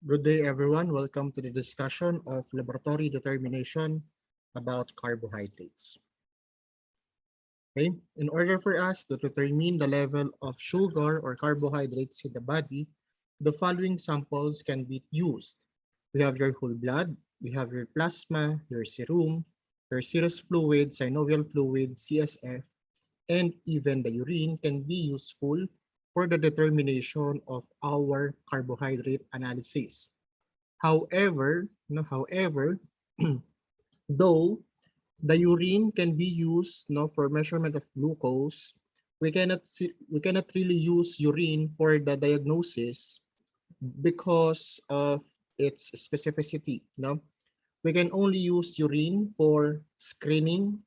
Good day, everyone. Welcome to the discussion of laboratory determination about carbohydrates. Okay, in order for us to determine the level of sugar or carbohydrates in the body, the following samples can be used. We have your whole blood, we have your plasma, your serum, your serous fluid, synovial fluid, CSF, and even the urine can be useful for the determination of our carbohydrate analysis. However, though the urine can be used for measurement of glucose, we cannot really use urine for the diagnosis because of its specificity. We can only use urine for screening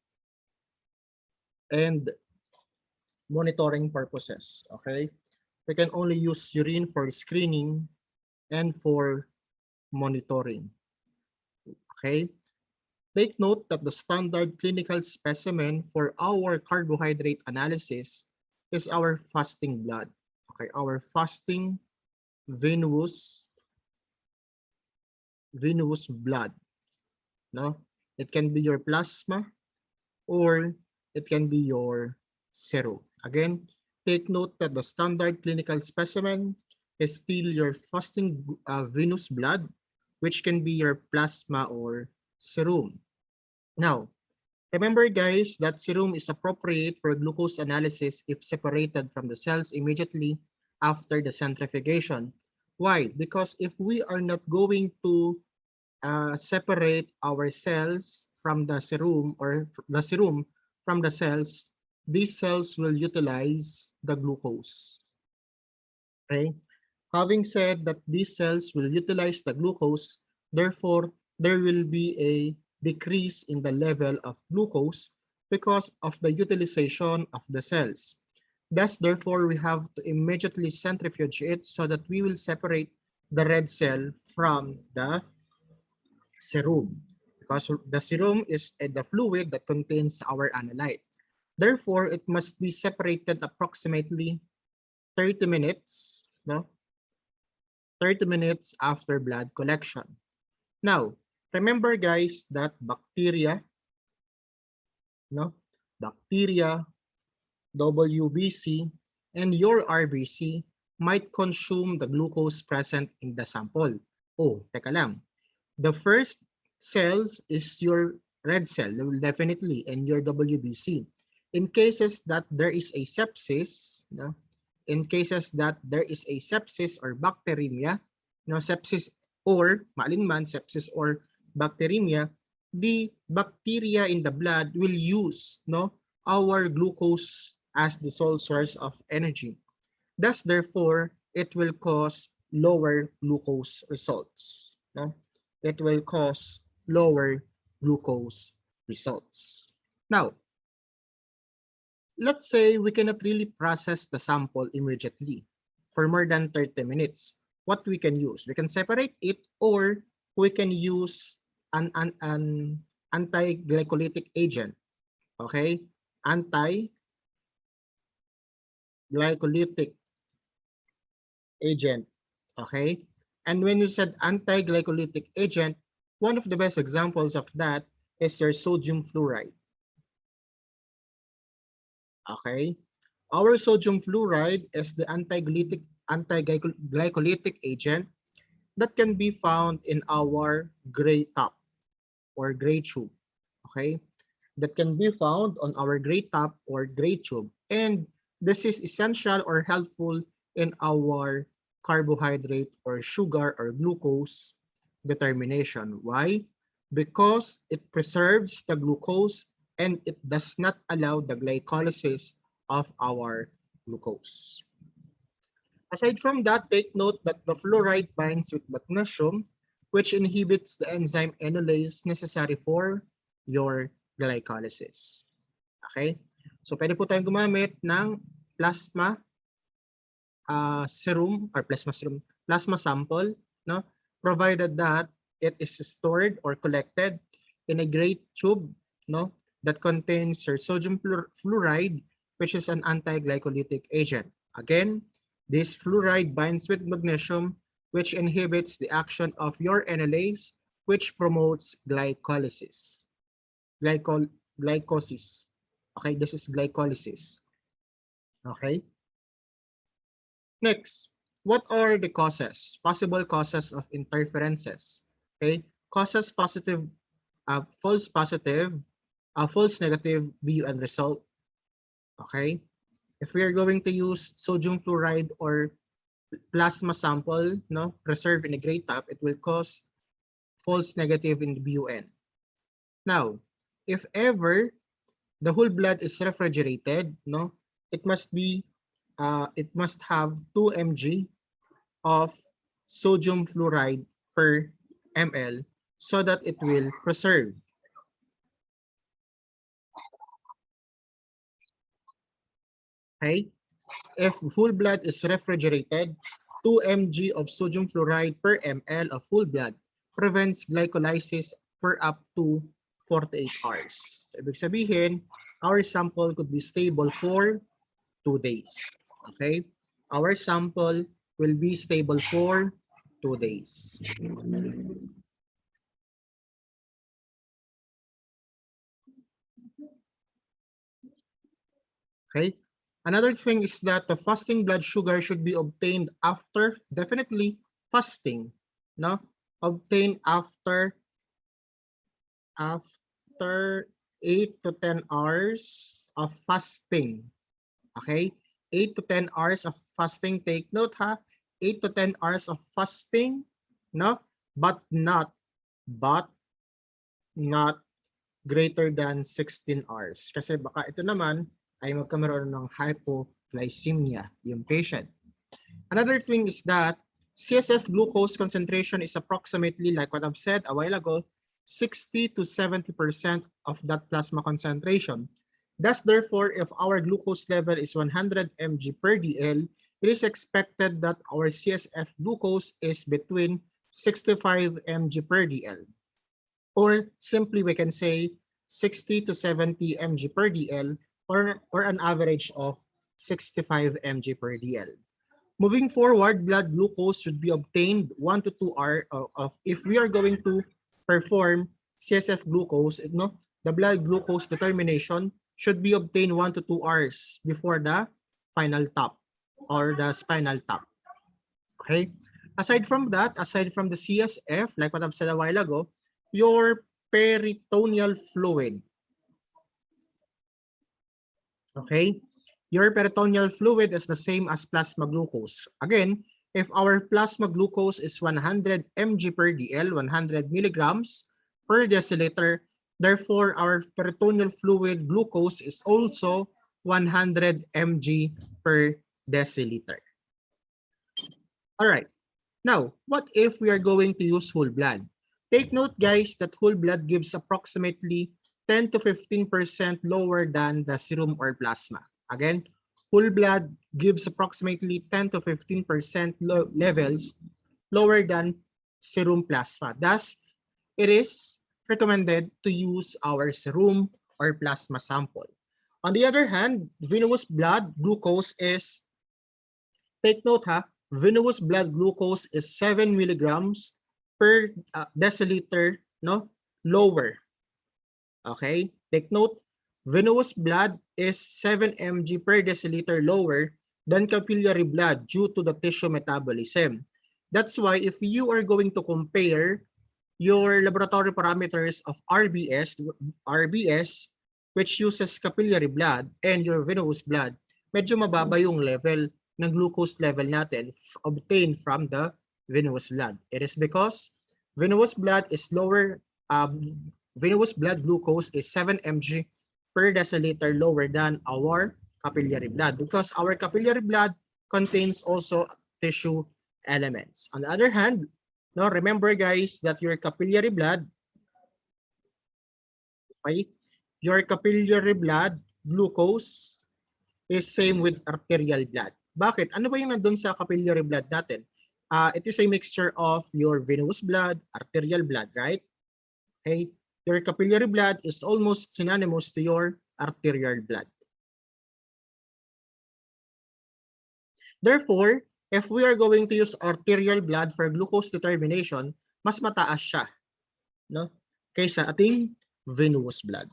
and monitoring purposes. Okay, we can only use urine for screening and for monitoring. Okay. Take note that the standard clinical specimen for our carbohydrate analysis is our fasting blood. Okay, our fasting venous blood. No, it can be your plasma or it can be your serum. Again, take note that the standard clinical specimen is still your fasting venous blood, which can be your plasma or serum. Now, remember guys that serum is appropriate for glucose analysis if separated from the cells immediately after the centrifugation. Why? Because if we are not going to separate our cells from the serum or the serum from the cells, these cells will utilize the glucose. Okay? Having said that these cells will utilize the glucose, therefore, there will be a decrease in the level of glucose because of the utilization of the cells. Thus, therefore, we have to immediately centrifuge it so that we will separate the red cell from the serum. Because the serum is the fluid that contains our analyte. Therefore, it must be separated approximately 30 minutes, 30 minutes after blood collection. Now, remember guys that bacteria, WBC, and your RBC might consume the glucose present in the sample. Oh, teka lang. The first cells is your red cell, definitely, and your WBC. In cases that there is a sepsis, or bacteremia, sepsis or maalinman, sepsis or bacteremia, the bacteria in the blood will use our glucose as the sole source of energy. Thus, therefore, it will cause lower glucose results. It will cause lower glucose results. Now, let's say we cannot really process the sample immediately for more than 30 minutes. What we can use? We can separate it, or we can use an anti-glycolytic agent. Okay? Anti-glycolytic agent. Okay? And when you said anti-glycolytic agent, one of the best examples of that is your sodium fluoride. Okay? Our sodium fluoride is the anti-glycolytic agent that can be found in our gray top or gray tube. Okay? That can be found on our gray top or gray tube. And this is essential or helpful in our carbohydrate or sugar or glucose determination. Why? Because it preserves the glucose and it does not allow the glycolysis of our glucose. Aside from that, take note that the fluoride binds with magnesium, which inhibits the enzyme enolase necessary for your glycolysis. Okay? So, pwede po tayong gumamit ng plasma serum or plasma sample, provided that it is stored or collected in a gray tube, that contains your sodium fluoride, which is an anti-glycolytic agent. Again, this fluoride binds with magnesium, which inhibits the action of your NLase, which promotes glycolysis. Glycosis. Okay, this is glycolysis. Okay. Next, what are the causes, possible causes of interferences? Okay, causes positive, false positive, false negative BUN result. Okay, if we are going to use sodium fluoride or plasma sample, no, preserved in a gray tap, it will cause false negative in the BUN. Now, if ever the whole blood is refrigerated, no, it must be, it must have 2 mg of sodium fluoride per ml so that it will preserve. Okay? If whole blood is refrigerated, 2 mg of sodium fluoride per ml of whole blood prevents glycolysis for up to 48 hours. Ibig sabihin, our sample could be stable for 2 days. Okay? Our sample will be stable for 2 days. Okay? Another thing is that the fasting blood sugar should be obtained after, definitely fasting, no? Obtained after 8 to 10 hours of fasting. Okay? 8 to 10 hours of fasting. Take note ha. 8 to 10 hours of fasting, no? But not greater than 16 hours. Kasi baka ito naman ay magkameron ng hypoglycemia yung patient. Another thing is that CSF glucose concentration is approximately, like what I've said a while ago, 60 to 70% of that plasma concentration. Thus, therefore, if our glucose level is 100 mg per dl, it is expected that our CSF glucose is between 65 mg per dl. Or simply we can say 60 to 70 mg per dl, or an average of 65 mg per dl. Moving forward, blood glucose should be obtained 1 to 2 hours of if we are going to perform CSF glucose, no, the blood glucose determination should be obtained 1 to 2 hours before the final tap or the spinal tap. Okay? Aside from that, aside from the CSF, like what I've said a while ago, your peritoneal fluid. Okay? Your peritoneal fluid is the same as plasma glucose. Again, if our plasma glucose is 100 mg per dl, 100 milligrams per deciliter, therefore our peritoneal fluid glucose is also 100 mg per deciliter. All right. Now, what if we are going to use whole blood? Take note, guys, that whole blood gives approximately 10 to 15% lower than the serum or plasma. Again, whole blood gives approximately 10 to 15% levels lower than serum plasma. Thus, it is recommended to use our serum or plasma sample. On the other hand, venous blood glucose is, take note ha, venous blood glucose is 7 milligrams per deciliter, no, lower. Okay, take note, venous blood is 7 mg per deciliter lower than capillary blood due to the tissue metabolism. That's why if you are going to compare your laboratory parameters of RBS, which uses capillary blood, and your venous blood, medyo mababa yung level ng glucose level natin obtained from the venous blood. It is because venous blood is lower, venous blood glucose is 7 mg per deciliter lower than our capillary blood because our capillary blood contains also tissue elements. On the other hand, no, remember guys that your capillary blood, okay, your capillary blood glucose is same with arterial blood. Bakit? Ano ba yung nandun sa capillary blood natin? It is a mixture of your venous blood, arterial blood, right? Okay, your capillary blood is almost synonymous to your arterial blood. Therefore, If we are going to use arterial blood for glucose determination, mas mataas siya, no? Kaysa ating venous blood.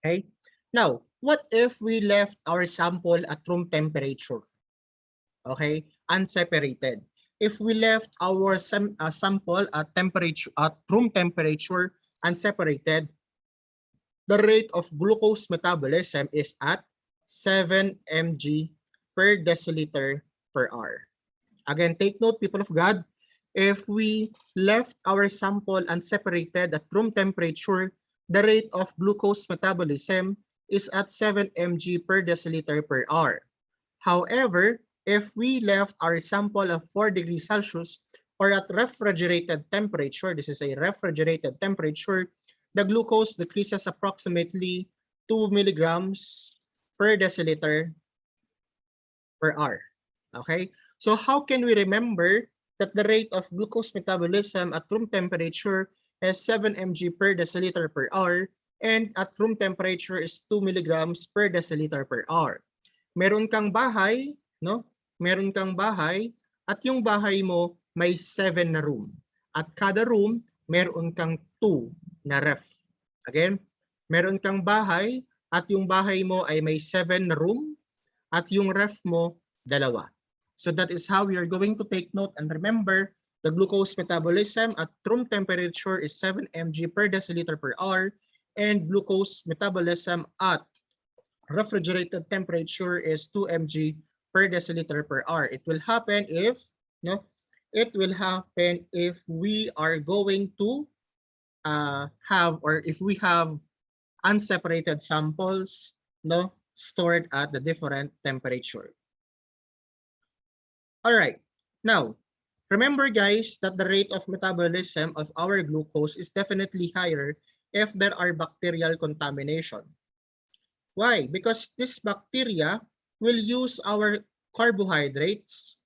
Okay? Now, what if we left our sample at room temperature? Okay? Unseparated. If we left our sample at room temperature unseparated, the rate of glucose metabolism is at 7 mg per deciliter per hour. Again, take note, people of God, if we left our sample unseparated at room temperature, the rate of glucose metabolism is at 7 mg per deciliter per hour. However, if we left our sample of 4 degrees Celsius or at refrigerated temperature, this is a refrigerated temperature, the glucose decreases approximately 2 milligrams per deciliter per hour. Okay? So how can we remember that the rate of glucose metabolism at room temperature is 7 mg per deciliter per hour and at room temperature is 2 milligrams per deciliter per hour? Meron kang bahay, no? Meron kang bahay at yung bahay mo may 7 na room. At kada room, meron kang 2 na ref. Again, meron kang bahay at yung bahay mo ay may 7 na room at yung ref mo, 2. So that is how we are going to take note and remember the glucose metabolism at room temperature is 7 mg per deciliter per hour and glucose metabolism at refrigerated temperature is 2 mg per deciliter per hour. It will happen if, no, it will happen if we are going to have, or if we have unseparated samples, no, stored at the different temperature. All right. Now, remember guys that the rate of metabolism of our glucose is definitely higher if there are bacterial contamination. Why? Because this bacteria will use our carbohydrates.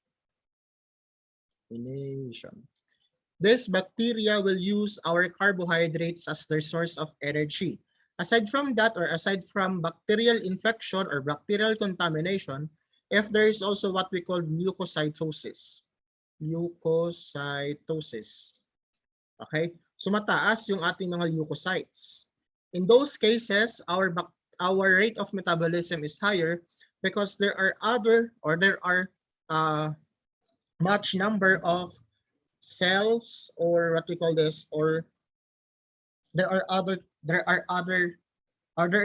This bacteria will use our carbohydrates as their source of energy. Aside from that, or aside from bacterial infection or bacterial contamination, if there is also what we call leukocytosis. Leukocytosis. Okay? So mataas yung ating mga leukocytes. In those cases, our rate of metabolism is higher because there are much number of cells, or what we call this, or there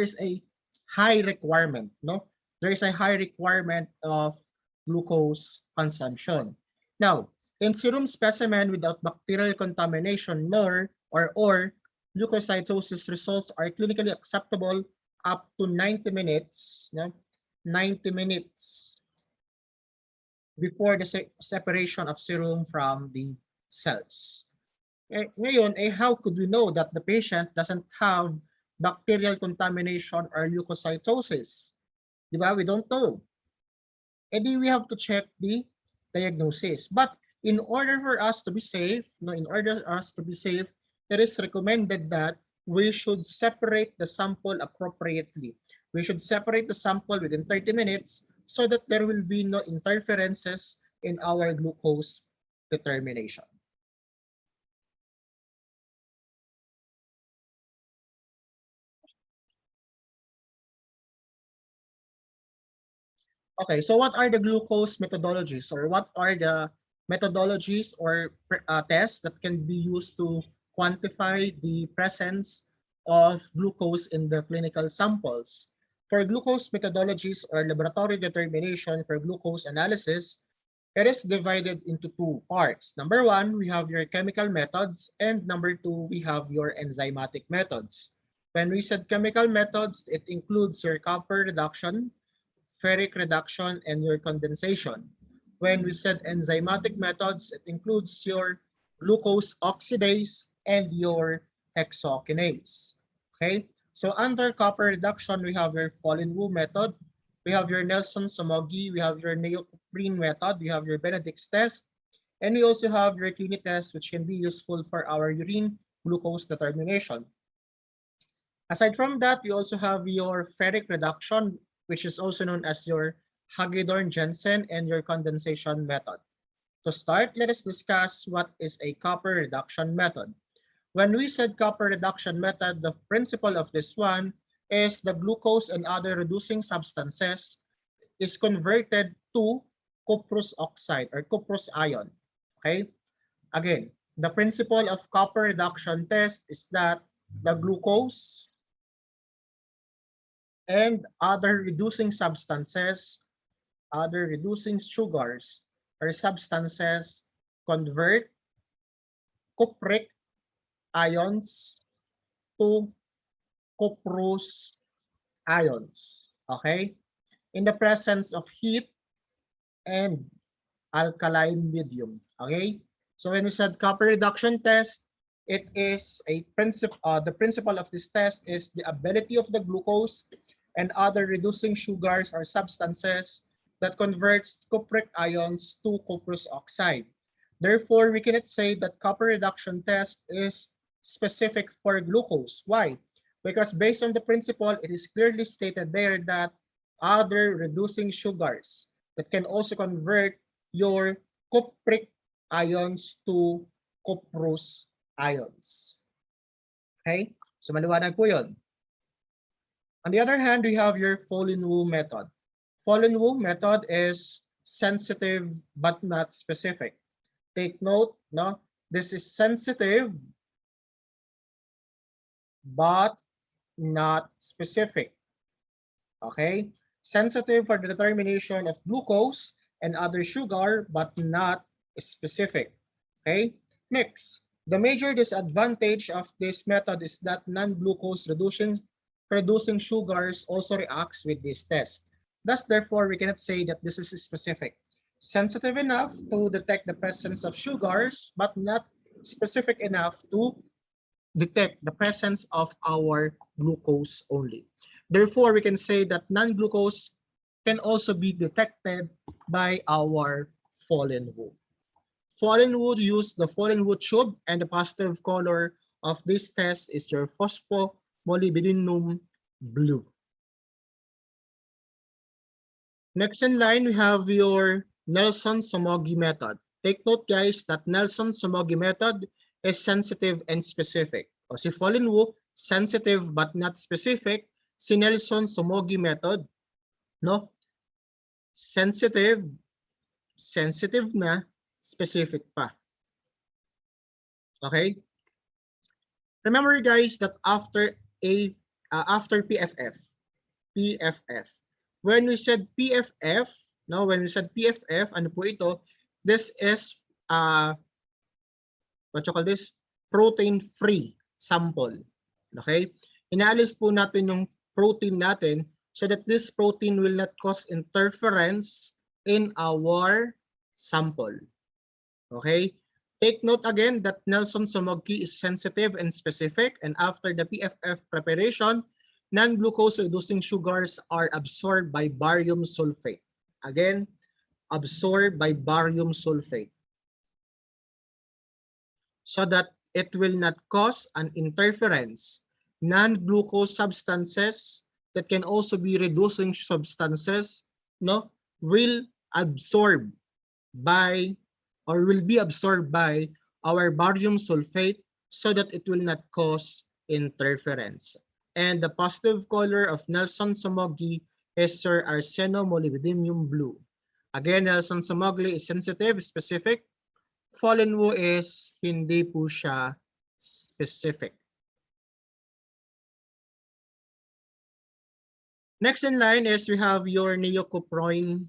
is a high requirement, no? There is a high requirement of glucose consumption. Now, in serum specimen without bacterial contamination, or leukocytosis results are clinically acceptable up to 90 minutes, no? 90 minutes before the separation of serum from the cells. Ngayon, how could we know that the patient doesn't have bacterial contamination or leukocytosis? Diba? We don't know. We have to check the diagnosis. But in order for us to be safe, it is recommended that we should separate the sample appropriately. We should separate the sample within 30 minutes so that there will be no interferences in our glucose determination. Okay, so what are the glucose methodologies, or what are the methodologies or tests that can be used to quantify the presence of glucose in the clinical samples? For glucose methodologies or laboratory determination for glucose analysis, it is divided into 2 parts. Number 1, we have your chemical methods, and number 2, we have your enzymatic methods. When we said chemical methods, it includes your copper reduction, ferric reduction, and your condensation. When we said enzymatic methods, it includes your glucose oxidase and your hexokinase. Okay? So under copper reduction, we have your Folin-Wu method, we have your Nelson-Somogy, we have your neoprene method, we have your Benedict's test, and we also have your Clini test, which can be useful for our urine glucose determination. Aside from that, we also have your ferric reduction, which is also known as your Hagedorn-Jensen, and your condensation method. To start, let us discuss what is a copper reduction method. When we said copper reduction method, the principle of this one is the glucose and other reducing substances is converted to cuprous oxide or cuprous ion. Okay? Again, the principle of copper reduction test is that the glucose and other reducing substances, other reducing sugars or substances convert cupric ions to cuprous ions. Okay? In the presence of heat and alkaline medium. Okay? So when we said copper reduction test, it is a principle. The principle of this test is the ability of the glucose and other reducing sugars or substances that converts cupric ions to cuprous oxide. Therefore, we cannot say that copper reduction test is specific for glucose. Why? Because based on the principle, it is clearly stated there that other reducing sugars that can also convert your cupric ions to cuprous ions. Okay? So maliwanag po yun. On the other hand, we have your Folin-Wu method. Folin-Wu method is sensitive but not specific. Take note, no? This is sensitive but not specific. Okay? Sensitive for the determination of glucose and other sugar but not specific. Okay? Next, the major disadvantage of this method is that non-glucose producing sugars also reacts with this test. Thus, therefore, we cannot say that this is specific. Sensitive enough to detect the presence of sugars, but not specific enough to detect the presence of our glucose only. Therefore, we can say that non-glucose can also be detected by our Folin-Wu. Folin-Wu use the Folin-Wu tube, and the positive color of this test is your phosphomolybdenum blue. Next in line, we have your Nelson-Somogyi method. Take note, guys, that Nelson-Somogyi method is sensitive and specific. O si Folin-Wu, sensitive but not specific. Si Nelson-Somogyi method, no? Sensitive na, specific pa. Okay? Remember, guys, that after PFF, when we said PFF, no, when we said PFF, ano po ito? This is what you call this? Protein-free sample. Okay? Inaalis po natin yung protein natin so that this protein will not cause interference in our sample. Okay? Take note again that Nelson-Somogyi is sensitive and specific, and after the PFF preparation, non-glucose reducing sugars are absorbed by barium sulfate. Again, absorbed by barium sulfate, so that it will not cause an interference. Non-glucose substances that can also be reducing substances, no, will absorb by or will be absorbed by our barium sulfate so that it will not cause interference. And the positive color of Nelson-Somogyi is your arsenomolybdenum blue. Again, Nelson-Somogyi is sensitive, specific. Folin-Wu is hindi po siya specific. Next in line is we have your neocuproin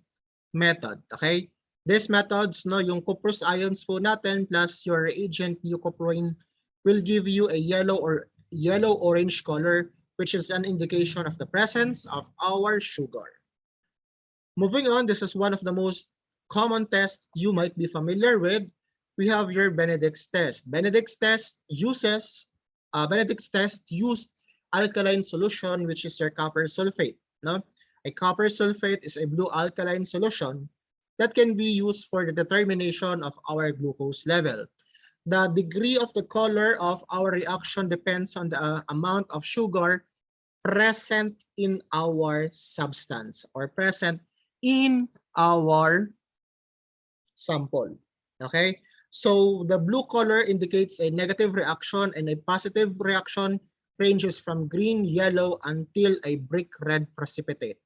method. Okay? These methods, no, yung cuprous ions po natin plus your reagent neocuproin will give you a yellow or yellow-orange color, which is an indication of the presence of our sugar. Moving on, this is one of the most common tests you might be familiar with. We have your Benedict's test. Benedict's test used alkaline solution, which is your copper sulfate. No? A copper sulfate is a blue alkaline solution that can be used for the determination of our glucose level. The degree of the color of our reaction depends on the amount of sugar present in our substance or present in our sample. Okay? So the blue color indicates a negative reaction and a positive reaction ranges from green, yellow until a brick red precipitate.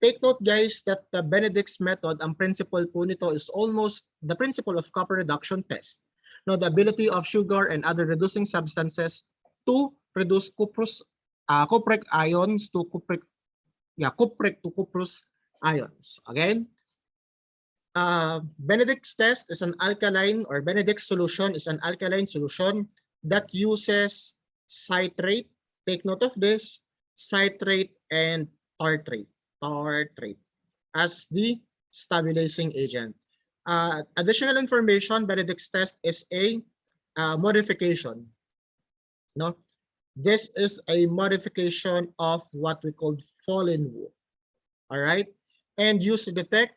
Take note guys that the Benedict's method, ang principle po nito is almost the principle of copper reduction test. No, the ability of sugar and other reducing substances to reduce cupric ions to cupric to cuprous ions. Again, Benedict's test is an alkaline, or Benedict's solution is an alkaline solution that uses citrate, take note of this, citrate and tartrate as the stabilizing agent. Additional information, Benedict's test is a modification. No? This is a modification of what we call fallen wool. All right? And used to detect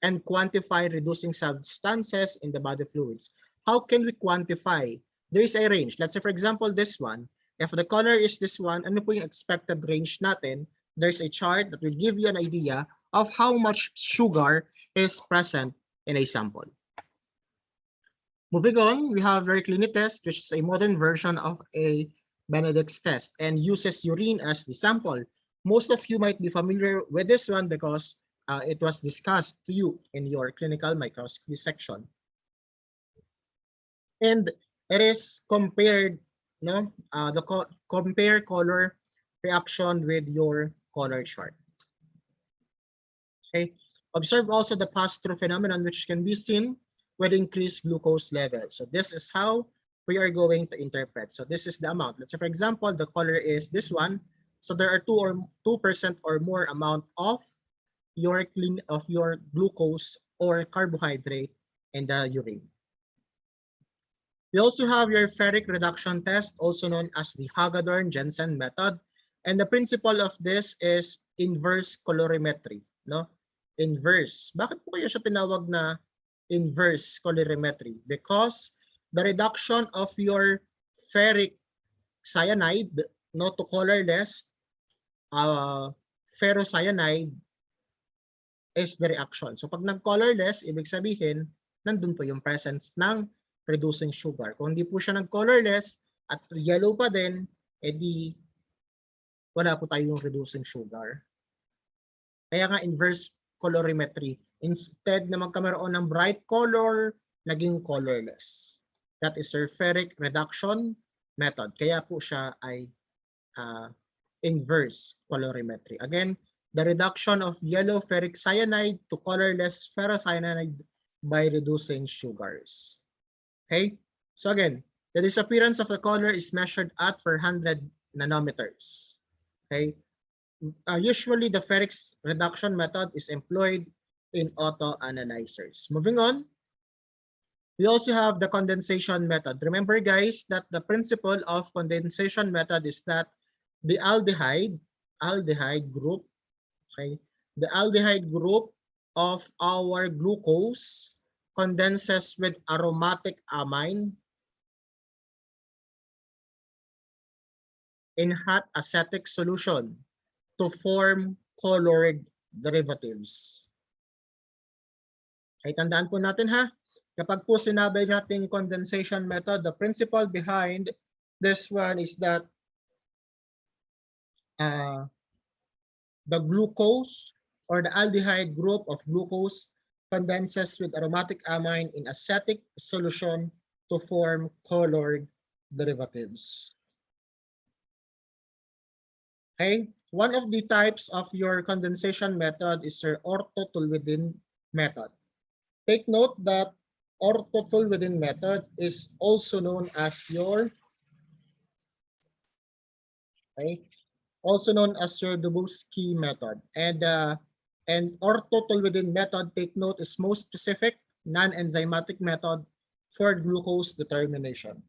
and quantify reducing substances in the body fluids. How can we quantify? There is a range. Let's say, for example, this one. If the color is this one, ano po yung expected range natin? There's a chart that will give you an idea of how much sugar is present in a sample. Moving on, we have Verclini test, which is a modern version of a Benedict's test and uses urine as the sample. Most of you might be familiar with this one because it was discussed to you in your clinical microscopy section. And it is compared, compare color reaction with your color chart. Okay. Observe also the pass-through phenomenon which can be seen with increased glucose level. So this is how we are going to interpret. So this is the amount. Let's say, for example, the color is this one. So there are 2% or more amount of your glucose or carbohydrate in the urine. We also have your ferric reduction test, also known as the Hagedorn-Jensen method. And the principle of this is inverse colorimetry. No? Inverse. Bakit po kaya siya tinawag na inverse colorimetry? Because the reduction of your ferric cyanide to colorless ferrocyanide is the reaction. So pag nag-colorless, ibig sabihin, nandun po yung presence ng reducing sugar. Kung hindi po siya nag-colorless at yellow pa din, edi wala po tayong reducing sugar. Kaya nga inverse colorimetry. Instead na magkameron ng bright color, naging colorless. That is your ferric reduction method. Kaya po siya ay inverse colorimetry. Again, the reduction of yellow ferric cyanide to colorless ferrocyanide by reducing sugars. Okay? So again, the disappearance of the color is measured at 400 nanometers. Okay? Usually, the ferric reduction method is employed in auto-analyzers. Moving on, we also have the condensation method. Remember, guys, that the principle of condensation method is that the aldehyde group, okay, the aldehyde group of our glucose condenses with aromatic amine in hot acetic solution to form colored derivatives. Okay, tandaan po natin ha, kapag po sinabi natin condensation method, the principle behind this one is that the glucose or the aldehyde group of glucose condenses with aromatic amine in acetic solution to form colored derivatives. Okay, one of the types of your condensation method is your orthotoluidine method. Take note that orthotoluidine method is also known as your Dubovsky method. And orthotoluidine method, take note, is most specific non-enzymatic method for glucose determination.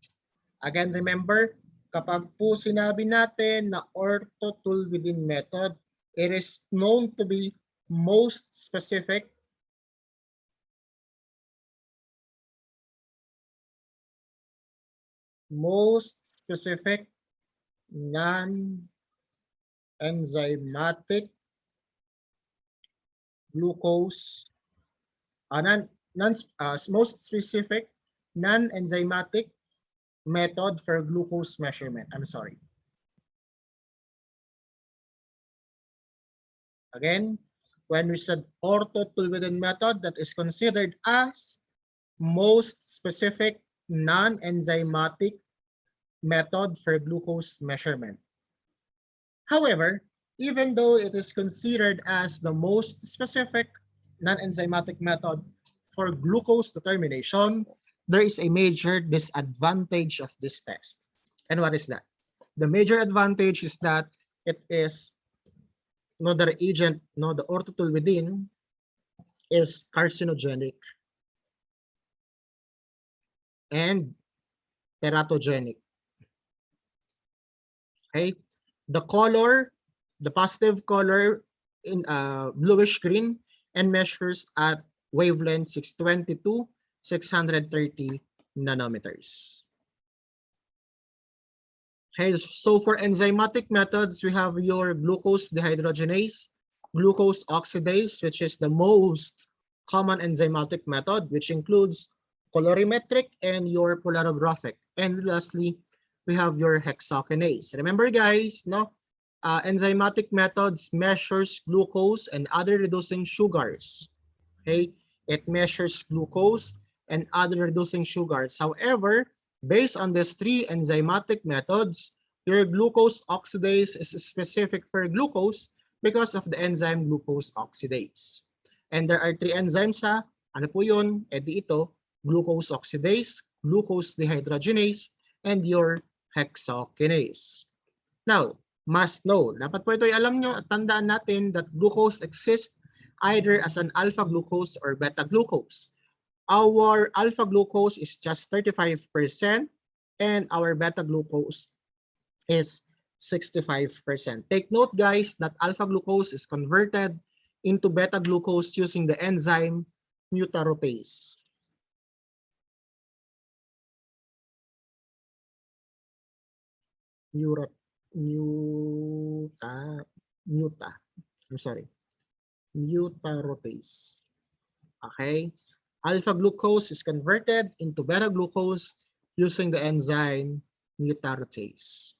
Again, remember, kapag po sinabi natin na orthotoluidine method, it is known to be most specific non-enzymatic glucose, most specific non-enzymatic method for glucose measurement. I'm sorry. Again, when we said orthotoluidine method, that is considered as most specific non-enzymatic method for glucose measurement. However, even though it is considered as the most specific non-enzymatic method for glucose determination, there is a major disadvantage of this test. And what is that? The major advantage is that it is the reagent, the orthotoluidine is carcinogenic and teratogenic. Okay, the color, the positive color in bluish green and measures at wavelength 620 to 630 nanometers. Okay, so for enzymatic methods, we have your glucose dehydrogenase, glucose oxidase, which is the most common enzymatic method, which includes colorimetric and your polarographic. And lastly, we have your hexokinase. Remember guys, enzymatic methods measures glucose and other reducing sugars. Okay, it measures glucose and other reducing sugars. However, based on these three enzymatic methods, your glucose oxidase is specific for glucose because of the enzyme glucose oxidase. And there are three enzymes ha. Ano po yun? E di ito, glucose oxidase, glucose dehydrogenase, and your hexokinase. Now, must know. Dapat po ito ay alam nyo at tandaan natin that glucose exists either as an alpha glucose or beta glucose. Our alpha glucose is just 35% and our beta glucose is 65%. Take note guys that alpha glucose is converted into beta glucose using the enzyme mutarotase. Mutarotase. Okay, alpha glucose is converted into beta glucose using the enzyme mutarotase.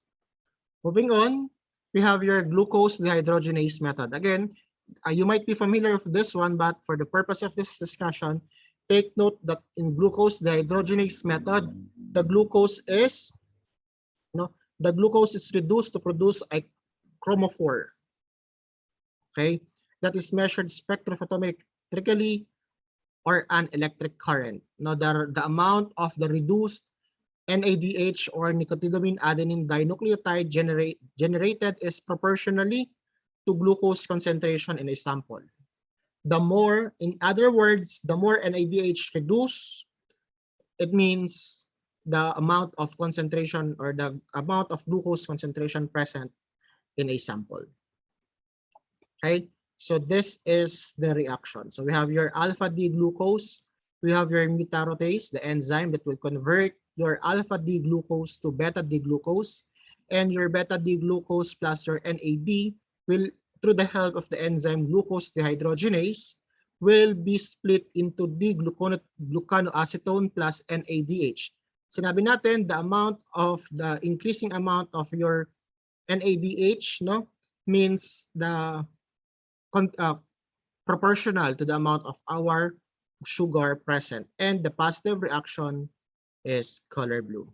Moving on, we have your glucose dehydrogenase method. Again, you might be familiar with this one, but for the purpose of this discussion, take note that in glucose dehydrogenase method, the glucose is reduced to produce a chromophore. Okay, that is measured spectrophotometrically or an electric current. Now, the amount of the reduced NADH or nicotinamide adenine dinucleotide generated is proportionally to glucose concentration in a sample. The more, in other words, the more NADH reduced, it means the amount of concentration or the amount of glucose concentration present in a sample. Okay, so this is the reaction. So we have your alpha D glucose, we have your mutarotase, the enzyme that will convert your alpha D glucose to beta D glucose, and your beta D glucose plus your NAD will, through the help of the enzyme glucose dehydrogenase, will be split into D-glucanoacetone plus NADH. Sinabi natin, the amount of the increasing amount of your NADH means the proportional to the amount of our sugar present, and the positive reaction is color blue.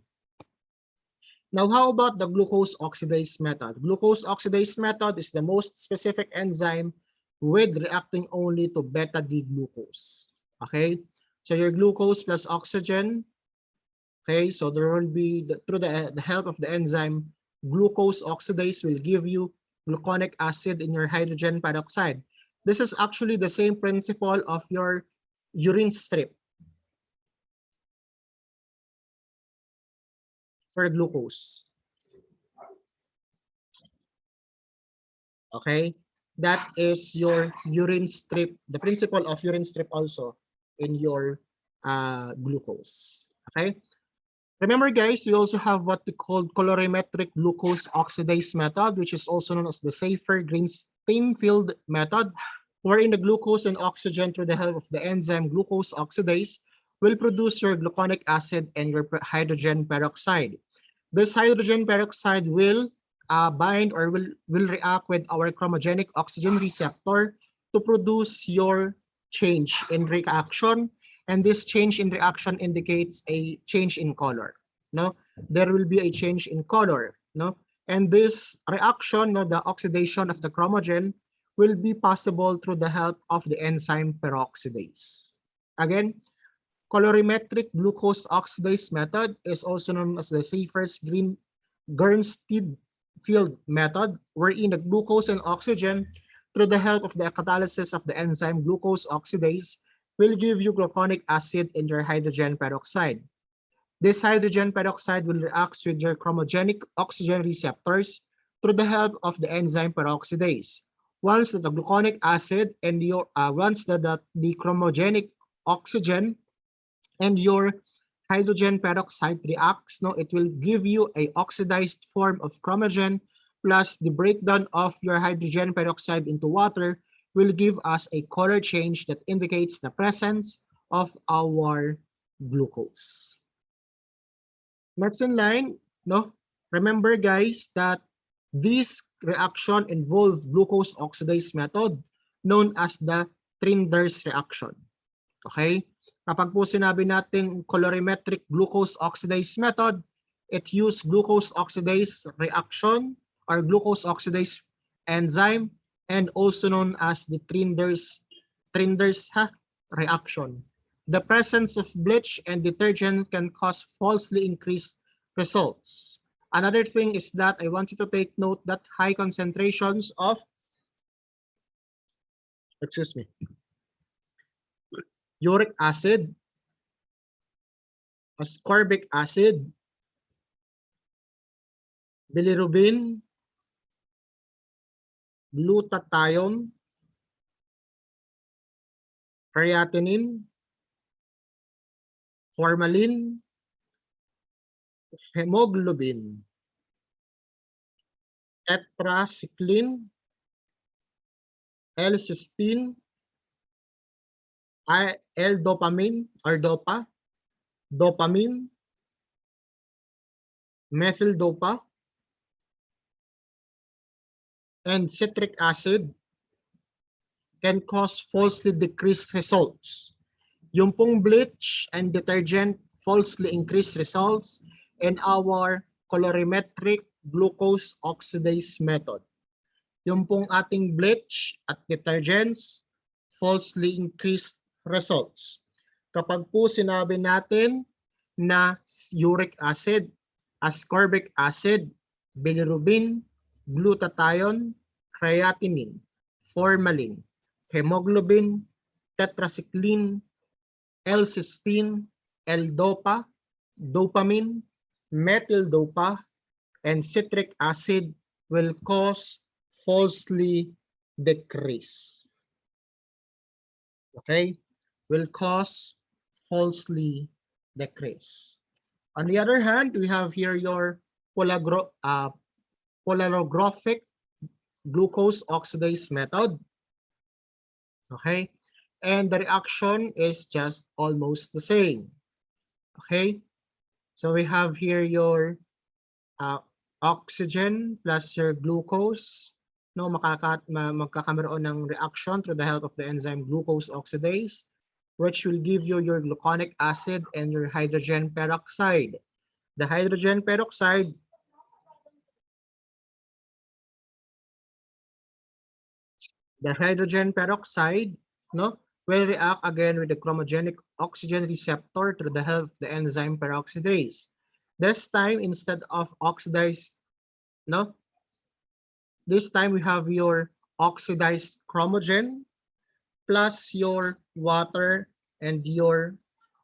Now, how about the glucose oxidase method? Glucose oxidase method is the most specific enzyme with reacting only to beta D glucose. Okay, so your glucose plus oxygen. Okay, so there will be through the help of the enzyme glucose oxidase will give you gluconic acid in your hydrogen peroxide. This is actually the same principle of your urine strip for glucose. Okay, that is your urine strip, the principle of urine strip also in your glucose. Okay, remember guys, we also have what we call colorimetric glucose oxidase method, which is also known as the safer Green-Steinfeld method, wherein the glucose and oxygen through the help of the enzyme glucose oxidase will produce your gluconic acid and your hydrogen peroxide. This hydrogen peroxide will bind or will react with our chromogenic oxygen receptor to produce your change in reaction, and this change in reaction indicates a change in color. No, there will be a change in color. No, and this reaction, no, the oxidation of the chromogen will be possible through the help of the enzyme peroxidase. Again, colorimetric glucose oxidase method is also known as the safest Gernstein field method, wherein the glucose and oxygen, through the help of the catalysis of the enzyme glucose oxidase, will give you gluconic acid in your hydrogen peroxide. This hydrogen peroxide will react with your chromogenic oxygen receptors through the help of the enzyme peroxidase. Once the gluconic acid and the chromogenic oxygen and your hydrogen peroxide reacts, no, it will give you a oxidized form of chromogen, plus the breakdown of your hydrogen peroxide into water will give us a color change that indicates the presence of our glucose. Next in line, no, remember guys that this reaction involves glucose oxidase method known as the Trinder's reaction. Okay? Kapag po sinabi natin colorimetric glucose oxidase method, it use glucose oxidase reaction or glucose oxidase enzyme, and also known as the Trinder's reaction. The presence of bleach and detergent can cause falsely increased results. Another thing is that I want you to take note that high concentrations of, uric acid, ascorbic acid, bilirubin, glutathione, creatinine, formalin, hemoglobin, tetracycline, L-cysteine, L-dopamine or dopamine, methyl dopa, and citric acid can cause falsely decreased results. Yung pong bleach and detergent falsely increased results in our colorimetric glucose oxidase method. Yung pong ating bleach at detergents falsely increased results. Kapag po sinabi natin na uric acid, ascorbic acid, bilirubin, glutathione, creatinine, formalin, hemoglobin, tetracycline, L-cysteine, L-dopa, dopamine, methyl dopa, and citric acid will cause falsely decrease. Okay? Will cause falsely decrease. On the other hand, we have here your polarographic glucose oxidase method. Okay? And the reaction is just almost the same. Okay? So we have here your oxygen plus your glucose. No, magkakaroon ng reaction through the help of the enzyme glucose oxidase, which will give you your gluconic acid and your hydrogen peroxide. The hydrogen peroxide no, will react again with the chromogenic oxygen receptor through the help of the enzyme peroxidase. This time, instead of oxidized, no, this time we have your oxidized chromogen plus your water and your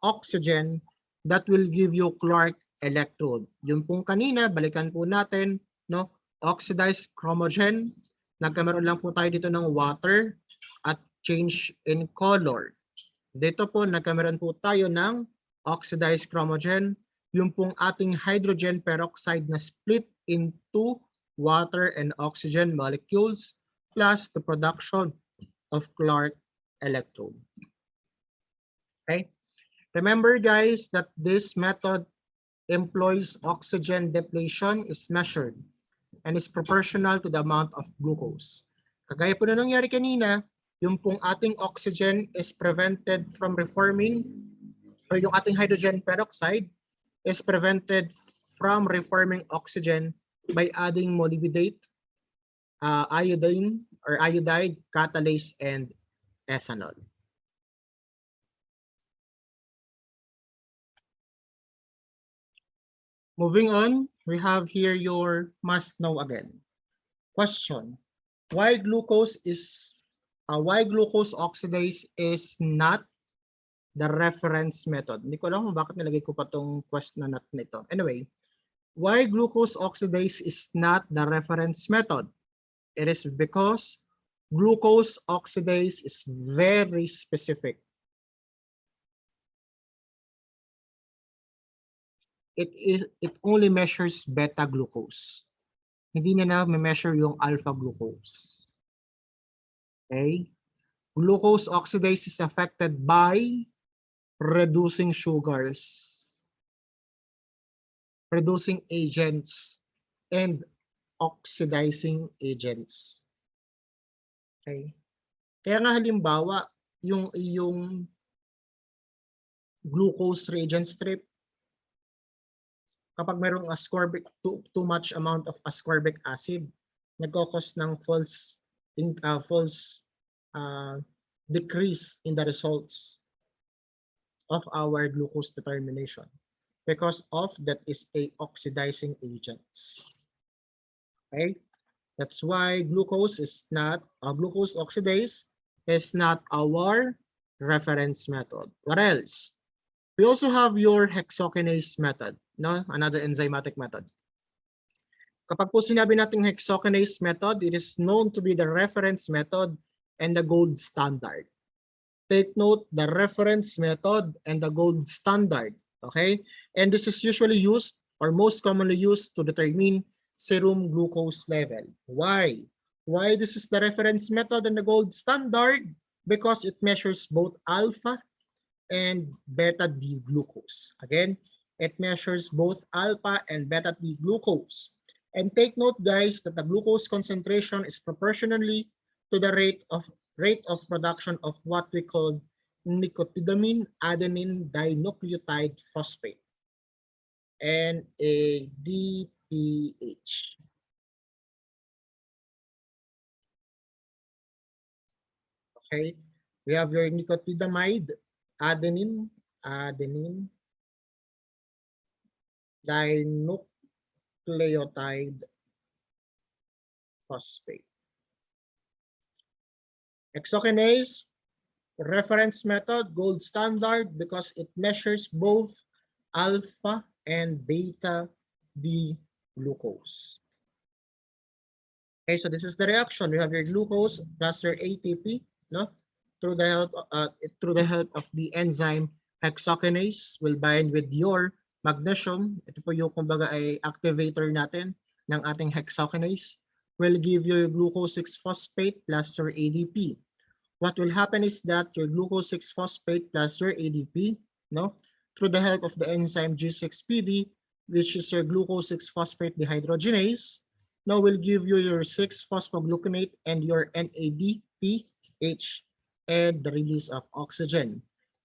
oxygen that will give you Clark electrode. Yung pong kanina, balikan po natin, no, oxidized chromogen, nagkameron lang po tayo dito ng water at change in color. Dito po, nagkameron po tayo ng oxidized chromogen, yung pong ating hydrogen peroxide na split into water and oxygen molecules plus the production of Clark electrode. Okay? Remember guys that this method employs oxygen depletion is measured and is proportional to the amount of glucose. Kagaya po na nangyari kanina, yung pong ating oxygen is prevented from reforming, or yung ating hydrogen peroxide is prevented from reforming oxygen by adding molybdate, iodine or iodide, catalase, and ethanol. Moving on, we have here your must know again. Question: why glucose oxidase is not the reference method? Hindi ko alam kung bakit nilagay ko pa tong question na nito. Anyway, why glucose oxidase is not the reference method? It is because glucose oxidase is very specific. It only measures beta glucose. Hindi na measure yung alpha glucose. Okay? Glucose oxidase is affected by reducing sugars, reducing agents, and oxidizing agents. Okay? Kaya nga halimbawa, yung glucose reagent strip, kapag mayroong ascorbic, too much amount of ascorbic acid, nagkakos ng false decrease in the results of our glucose determination because of that is a oxidizing agents. Okay, that's why glucose oxidase is not our reference method. What else? We also have your hexokinase method, no? Another enzymatic method. Kapag po sinabi natin hexokinase method, it is known to be the reference method and the gold standard. Take note, the reference method and the gold standard, okay? And this is usually used or most commonly used to determine serum glucose level. Why? Why this is the reference method and the gold standard? Because it measures both alpha and beta D glucose. Again, it measures both alpha and beta D glucose. And take note, guys, that the glucose concentration is proportionally to the rate of production of what we call nicotidamine adenine dinucleotide phosphate, NADPH. Okay, we have your nicotidamide adenine dinucleotide phosphate. Hexokinase, reference method, gold standard because it measures both alpha and beta D glucose. Okay, so this is the reaction. You have your glucose plus your ATP, no? Through the help of the enzyme hexokinase will bind with your magnesium. Ito po yung kumbaga ay activator natin ng ating hexokinase. Will give you glucose 6-phosphate plus your ADP. What will happen is that your glucose 6-phosphate plus your ADP, no, through the help of the enzyme G6PD, which is your glucose 6-phosphate dehydrogenase, now will give you your 6-phosphogluconate and your NADPH and the release of oxygen.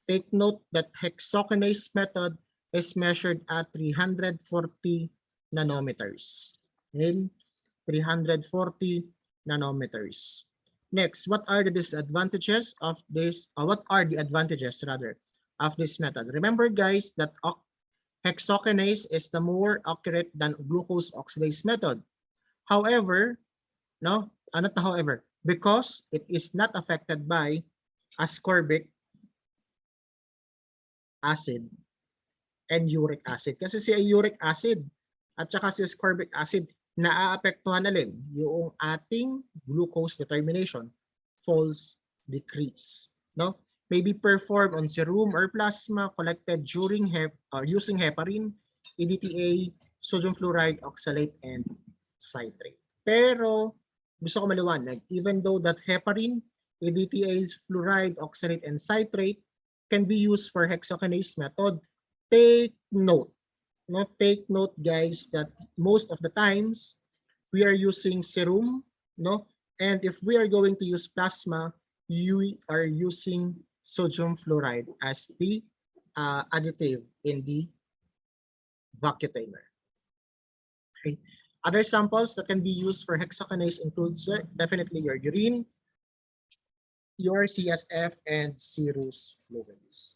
Take note that hexokinase method is measured at 340 nanometers. In 340 nanometers. Next, what are the disadvantages of this? What are the advantages rather of this method? Remember, guys, that hexokinase is the more accurate than glucose oxidase method. However, no, not however, because it is not affected by ascorbic acid and uric acid. Kasi si uric acid at saka si ascorbic acid naaapektuhan na rin yung ating glucose determination, false decrease. No? May be performed on serum or plasma collected during using heparin, EDTA, sodium fluoride, oxalate, and citrate. Pero gusto ko maliwanag, even though that heparin EDTA, fluoride, oxalate, and citrate can be used for hexokinase method. Take note, no, take note guys that most of the times we are using serum, no, and if we are going to use plasma, you are using sodium fluoride as the additive in the vacuum. Okay. Other samples that can be used for hexokinase includes definitely your urine, your CSF, and serous fluids.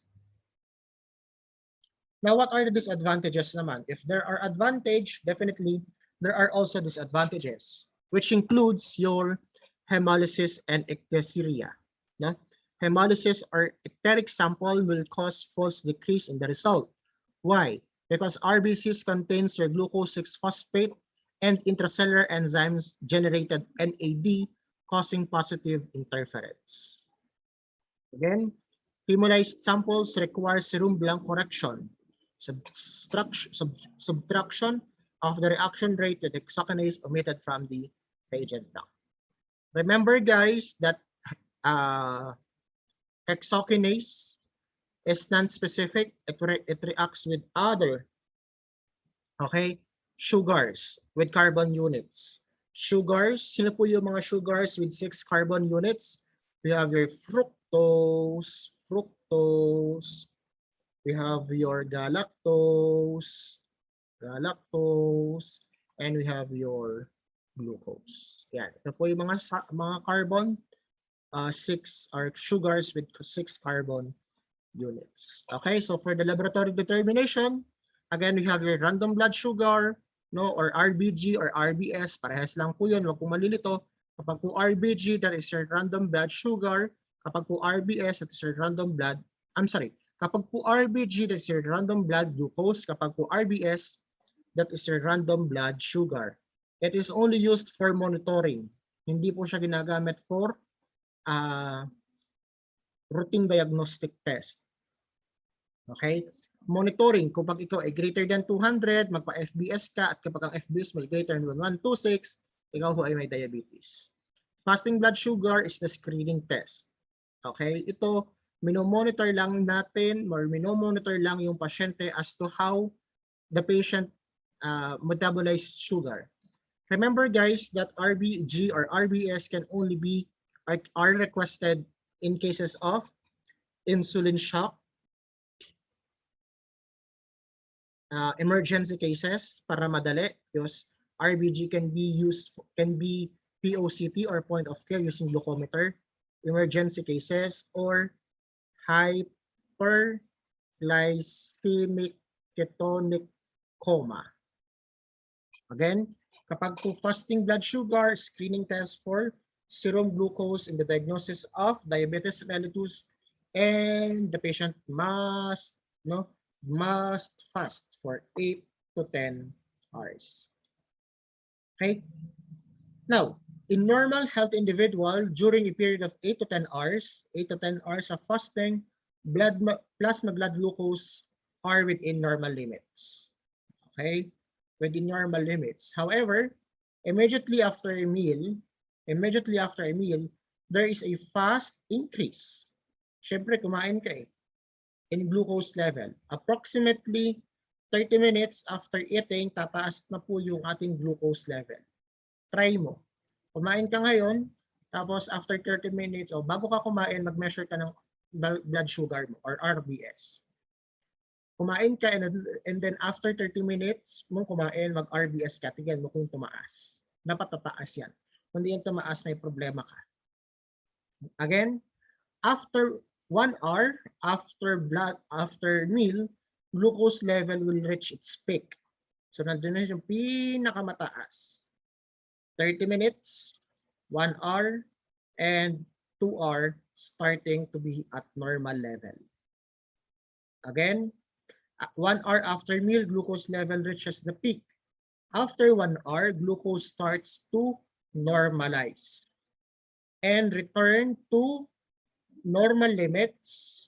Now, what are the disadvantages naman? If there are advantages, definitely there are also disadvantages, which includes your hemolysis and ecdysuria. No? Hemolysis or ecteric sample will cause false decrease in the result. Why? Because RBCs contains your glucose 6-phosphate and intracellular enzymes generated NAD, causing positive interference. Again, hemolyzed samples require serum blank correction, subtraction of the reaction rate with hexokinase omitted from the reagent bank. Remember guys that hexokinase is non-specific. It reacts with other, okay, sugars with carbon units. Sugars, sino po yung mga sugars with 6 carbon units? We have your fructose, we have your galactose, and we have your glucose. Yan. Ito po yung mga carbon, 6 are sugars with 6 carbon units. Okay, so for the laboratory determination, again, we have your random blood sugar, no, or RBG or RBS, parehas lang po yun, wag pong malilito. Kapag po RBG, that is your random blood sugar. Kapag po RBS, that is your random blood, kapag po RBG, that is your random blood glucose. Kapag po RBS, that is your random blood sugar. It is only used for monitoring. Hindi po siya ginagamit for routine diagnostic test. Okay? Monitoring, kung pag ikaw ay greater than 200, magpa-FBS ka, at kapag ang FBS may greater than 126, ikaw ho ay may diabetes. Fasting blood sugar is the screening test. Okay? Ito, minomonitor lang natin or minomonitor lang yung pasyente as to how the patient metabolizes sugar. Remember guys that RBG or RBS can only be are requested in cases of insulin shock, emergency cases para madali, because RBG can be POCT or point of care using glucometer, emergency cases, or hyperglycemic ketonic coma. Again, kapag po fasting blood sugar, screening test for serum glucose in the diagnosis of diabetes mellitus, and the patient must fast for 8 to 10 hours. Okay? Now, in normal health individual, during a period of 8 to 10 hours, of fasting, plasma blood glucose are within normal limits. Okay? Within normal limits. However, immediately after a meal, there is a fast increase. Siyempre, kumain ka in glucose level. Approximately 30 minutes after eating, tataas na po yung ating glucose level. Try mo. Kumain ka ngayon, tapos after 30 minutes, o bago ka kumain, mag-measure ka ng blood sugar mo or RBS. Kumain ka and then after 30 minutes mong kumain, mag-RBS ka, tignan mo kung tumaas. Dapat tataas yan. Kung di yan tumaas, may problema ka. Again, after 1 hour, after meal, glucose level will reach its peak. So, nandun na yung pinakamataas. 30 minutes, 1 hour, and 2 hour starting to be at normal level. Again, 1 hour after meal, glucose level reaches the peak. After 1 hour, glucose starts to normalize and return to normal limits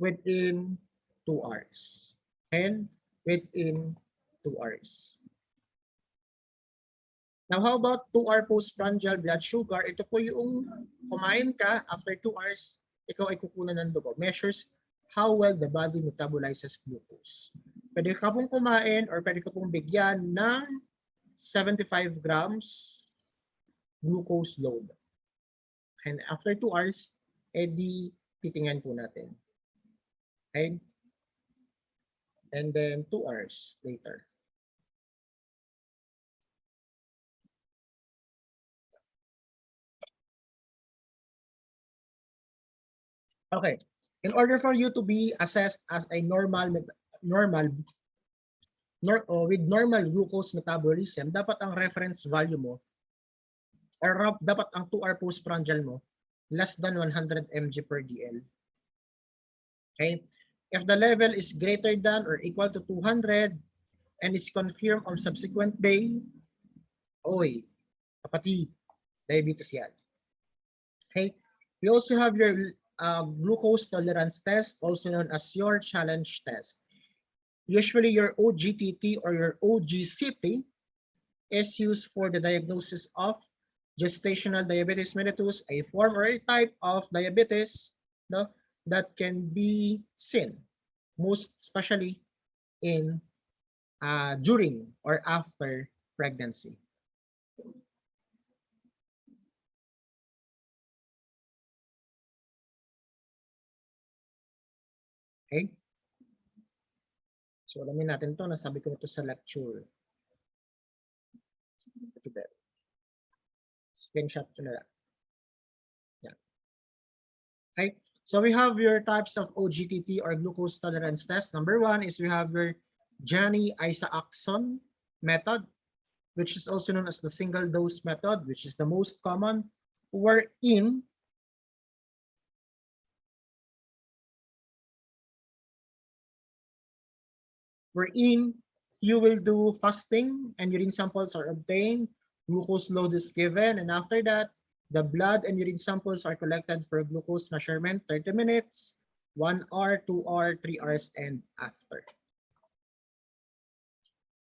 within 2 hours. And within 2 hours. Now, how about 2-hour postprandial blood sugar? Ito po yung kumain ka, after 2 hours, ikaw ay kukunan ng dugo. Measures how well the body metabolizes glucose. Pwede ka pong kumain or pwede ka pong bigyan ng 75 grams glucose load. And after 2 hours, edi titingnan po natin. Okay? And then 2 hours later. Okay. In order for you to be assessed as a with normal glucose metabolism, dapat ang reference value mo or dapat ang 2-hour postprandial mo less than 100 mg per dl. Okay? If the level is greater than or equal to 200 and is confirmed on subsequent day, oy, kapatid, diabetes yan. Okay? We also have your glucose tolerance test, also known as your challenge test. Usually your OGTT or your OGCT is used for the diagnosis of gestational diabetes mellitus, a form or a type of diabetes, no, that can be seen, most especially in during or after pregnancy. Okay? So alamin natin to, nasabi ko ito sa lecture. Screenshot ko na lang. Yeah. Okay? So we have your types of OGTT or glucose tolerance test. Number 1 is we have your Jani-Isaacson method, which is also known as the single dose method, which is the most common, wherein you will do fasting and urine samples are obtained, glucose load is given, and after that, the blood and urine samples are collected for glucose measurement 30 minutes, 1 hour, 2 hour, 3 hours, and after.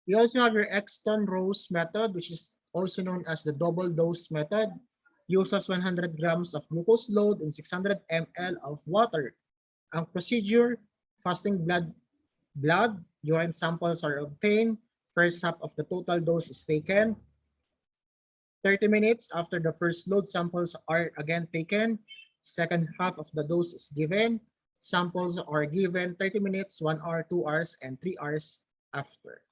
We also have your Exton-Rose method, which is also known as the double dose method. Uses 100 grams of glucose load and 600 ml of water. Ang procedure, fasting blood, urine samples are obtained. First half of the total dose is taken. 30 minutes after the first load, samples are again taken. Second half of the dose is given. Samples are given 30 minutes, 1 hour, 2 hours, and 3 hours after.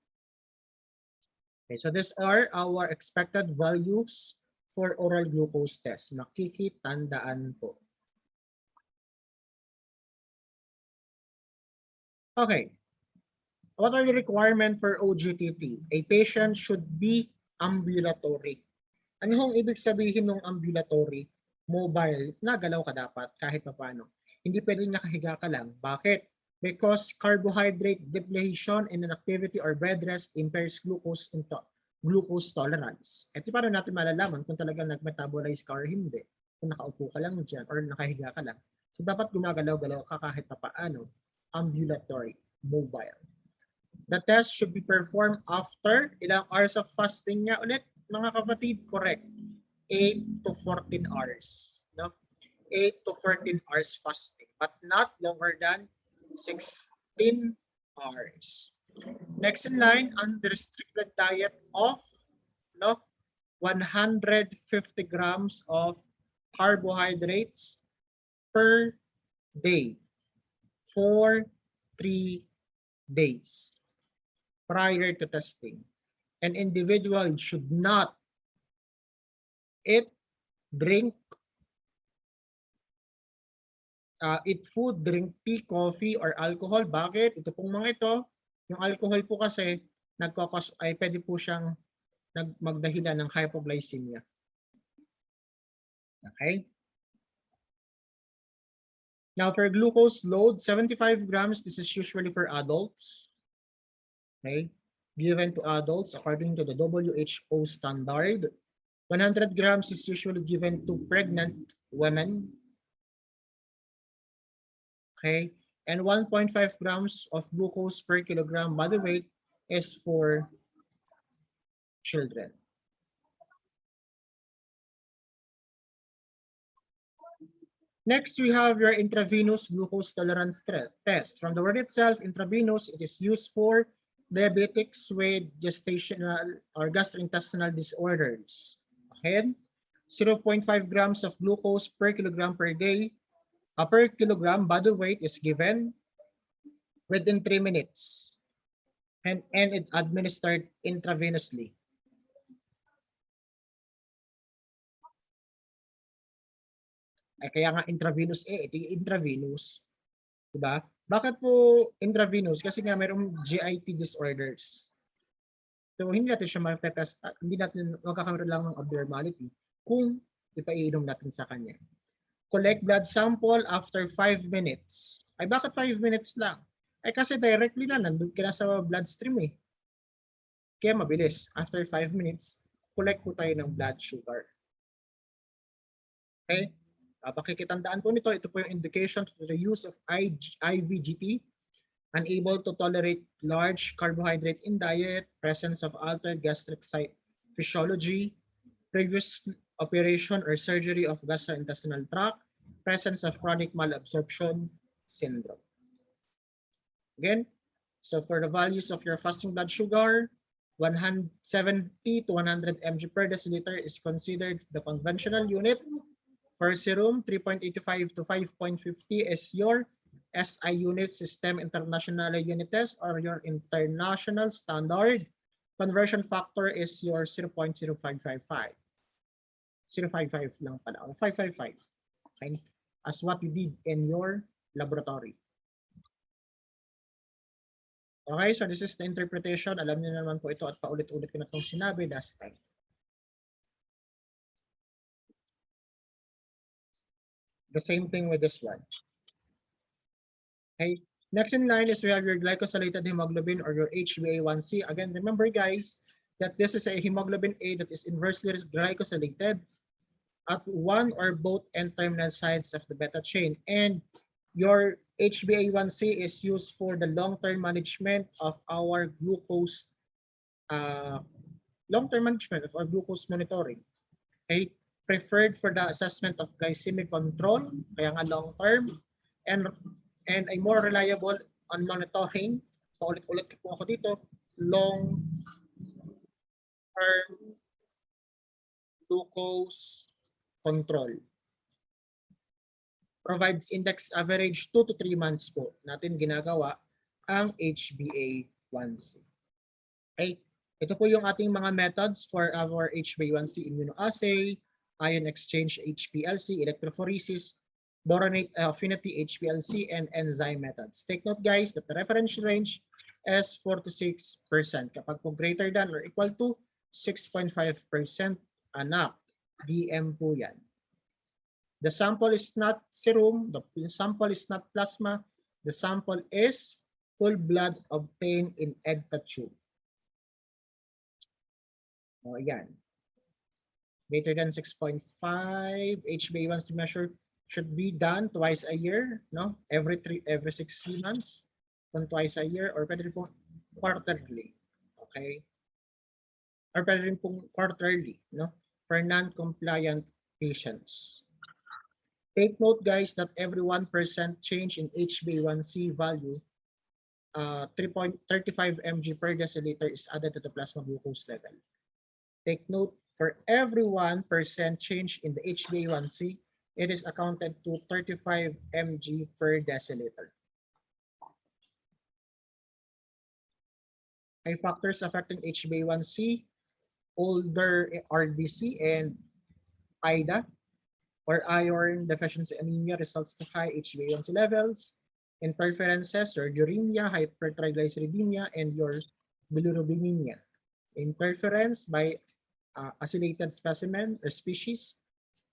Okay, so these are our expected values for oral glucose test. Makikitandaan po. Okay. What are the requirements for OGTT? A patient should be ambulatory. Ano hong ibig sabihin ng ambulatory? Mobile, nagalaw ka dapat kahit pa paano. Hindi pwedeng nakahiga ka lang. Bakit? Because carbohydrate depletion and inactivity or bed rest impairs glucose tolerance. At paano natin malalaman kung talagang nag-metabolize ka or hindi? Kung nakaupo ka lang dyan or nakahiga ka lang. So dapat gumagalaw-galaw ka kahit pa paano. Ambulatory, mobile. The test should be performed after ilang hours of fasting nga ulit, mga kapatid? Correct. 8 to 14 hours. No? 8 to 14 hours fasting, but not longer than 16 hours. Next in line, unrestricted diet of 150 grams of carbohydrates per day for 3 days prior to testing. An individual should not eat, drink, eat food, drink tea, coffee, or alcohol. Bakit? Ito pong mga ito, yung alcohol po kasi ay pwede po siyang magdahilan ng hypoglycemia. Okay? Now for glucose load, 75 grams, this is usually for adults. Okay? Given to adults according to the WHO standard. 100 grams is usually given to pregnant women. Okay? And 1.5 grams of glucose per kilogram body weight is for children. Next, we have your intravenous glucose tolerance test. From the word itself, intravenous, it is used for diabetics with gestational or gastrointestinal disorders. Okay? 0.5 grams of glucose per kilogram per day. Per kilogram body weight is given within 3 minutes and it administered intravenously. Ay, kaya nga intravenous ito yung intravenous. Diba? Bakit po intravenous? Kasi nga mayroong GIT disorders. So hindi natin siya matetest, hindi natin magkakaroon lang ng abnormality kung ipaiinom natin sa kanya. Collect blood sample after 5 minutes. Ay bakit 5 minutes lang? Ay kasi directly na nandun ka na sa bloodstream eh. Kaya mabilis. After 5 minutes, collect po tayo ng blood sugar. Okay? Pakikitandaan po nito, ito po yung indication for the use of IVGT, unable to tolerate large carbohydrate in diet, presence of altered gastric physiology, previous operation or surgery of gastrointestinal tract, presence of chronic malabsorption syndrome. Again, so for the values of your fasting blood sugar, 170 to 100 mg per deciliter is considered the conventional unit. For serum, 3.85 to 5.50 is your SI unit, System International Unit Test, or your international standard. Conversion factor is your 0.0555. 0.55 lang pala, 555. Okay? As what you did in your laboratory. Okay, so this is the interpretation. Alam niyo naman po ito at paulit-ulit ko na itong sinabi last time. The same thing with this one. Okay. Next in line is we have your glycosylated hemoglobin or your HbA1c. Again, remember guys that this is a hemoglobin A that is inversely glycosylated at one or both N-terminal sides of the beta chain. And your HbA1c is used for the long-term management of our glucose, long-term management of our glucose monitoring. Okay. Preferred for the assessment of glycemic control, kaya nga long-term, and a more reliable on monitoring. Paulit-ulit po ako dito, long-term glucose control. Provides index average 2 to 3 months po natin ginagawa ang HbA1c. Okay. Ito po yung ating mga methods for our HbA1c immunoassay, ion exchange HPLC, electrophoresis, boronate affinity HPLC, and enzyme methods. Take note guys that the reference range is 4 to 6%. Kapag po greater than or equal to 6.5% anak, DM po yan. The sample is not serum, the sample is not plasma, the sample is whole blood obtained in EGTA tube. O yan. Greater than 6.5, HbA1c measure should be done twice a year, no? Every 6 months, kung twice a year, or pwede rin pong quarterly, okay? Or pwede rin pong quarterly, no? For non-compliant patients. Take note guys that every 1% change in HbA1c value, 3.35 mg per deciliter is added to the plasma glucose level. Take note, for every 1% change in the HbA1c, it is accounted to 35 mg per deciliter. Okay, factors affecting HbA1c, older RBC and IDA, or iron deficiency anemia results to high HbA1c levels, interferences or uremia, hypertriglyceridemia, and your bilirubinemia. Interference by acylated specimen or species,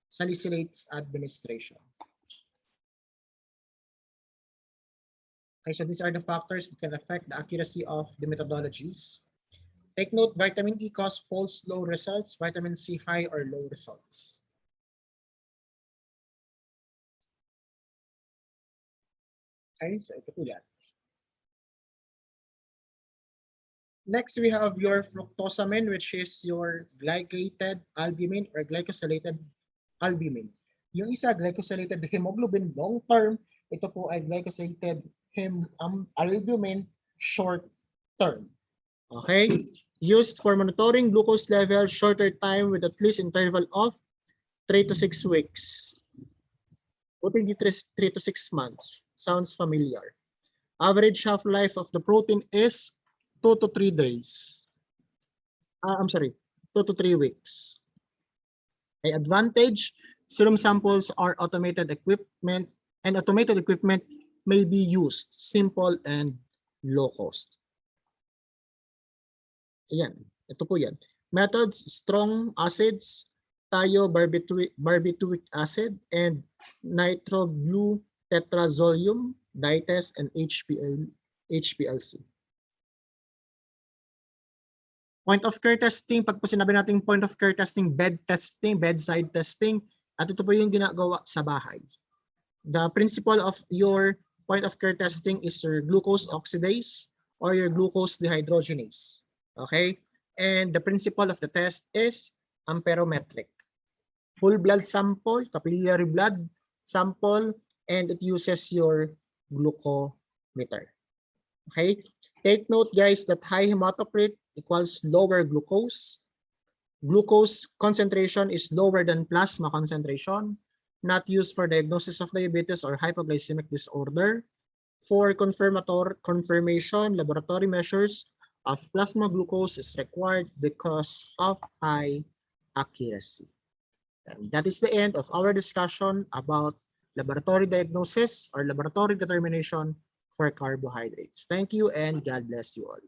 salicylates administration. Okay, so these are the factors that can affect the accuracy of the methodologies. Take note, vitamin E cause false low results, vitamin C high or low results. Okay, so ito po yan. Next, we have your fructosamine, which is your glycated albumin or glycosylated albumin. Yung isa, glycosylated hemoglobin long term. Ito po ay glycosylated albumin short term. Okay? Used for monitoring glucose level shorter time with at least interval of 3 to 6 weeks. Protein 3 to 6 months. Sounds familiar. Average half-life of the protein is 2 to 3 days. I'm sorry, 2 to 3 weeks. A advantage, serum samples are automated equipment and automated equipment may be used, simple and low cost. Ayan, ito po yan. Methods, strong acids, barbituric acid, and nitroglytetrazolium, ditest, and HPLC. Point of care testing, pag po sinabi natin point of care testing, bedside testing, at ito po yung ginagawa sa bahay. The principle of your point of care testing is your glucose oxidase or your glucose dehydrogenase. Okay? And the principle of the test is amperometric. Whole blood sample, capillary blood sample, and it uses your glucometer. Okay? Take note, guys, that high hematocrit equals lower glucose. Glucose concentration is lower than plasma concentration, not used for diagnosis of diabetes or hypoglycemic disorder. For confirmation, laboratory measures of plasma glucose is required because of high accuracy. And that is the end of our discussion about laboratory diagnosis or laboratory determination for carbohydrates. Thank you and God bless you all.